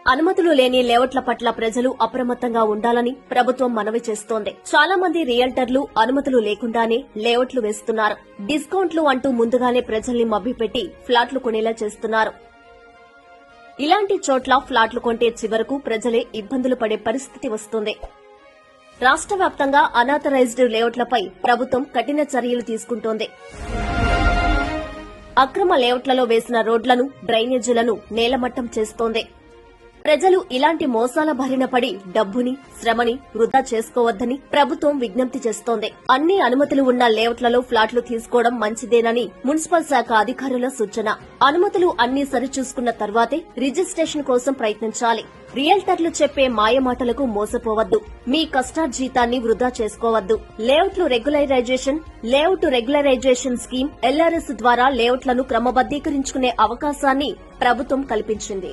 అనుమతులు లేని లేఅవుట్ల పట్ల ప్రజలు అప్రమత్తంగా ఉండాలని ప్రభుత్వం మనవి చేస్తోంది. చాలా మంది రియల్టర్లు అనుమతులు లేకుండానే లేఅవుట్లు వేస్తున్నారు. డిస్కౌంట్లు అంటూ ముందుగానే ప్రజల్ని మభ్యపెట్టి ఫ్లాట్లు కొనేలా చేస్తున్నారు. ఇలాంటి చోట్ల ఫ్లాట్లు కొంటే చివరకు ప్రజలే ఇబ్బందులు పడే పరిస్థితి వస్తుంది. రాష్ట్ర వ్యాప్తంగా అనాథరైజ్డ్ లేఅవుట్లపై ప్రభుత్వం కఠిన చర్యలు తీసుకుంటోంది. అక్రమ లేఅవుట్లలో వేసిన రోడ్లను, డ్రైనేజీలను నేలమట్టం చేస్తోంది. ప్రజలు ఇలాంటి మోసాల బారిన పడి డబ్బుని, శ్రమని వృధా చేసుకోవద్దని ప్రభుత్వం విజ్ఞప్తి చేస్తోంది. అన్ని అనుమతులు ఉన్న లేఅవుట్లలో ఫ్లాట్లు తీసుకోవడం మంచిదేనని మున్సిపల్ శాఖ అధికారుల సూచన. అనుమతులు అన్ని సరిచూసుకున్న తర్వాతే రిజిస్ట్రేషన్ కోసం ప్రయత్నించాలి. రియల్టర్లు చెప్పే మాయమాటలకు మోసపోవద్దు. మీ కష్టార్జీతాన్ని వృధా చేసుకోవద్దు. లేఅవుట్ రెగ్యులరైజేషన్ స్కీమ్ LRS ద్వారా లేఅవుట్లను క్రమబద్దీకరించుకునే అవకాశాన్ని ప్రభుత్వం కల్పించింది.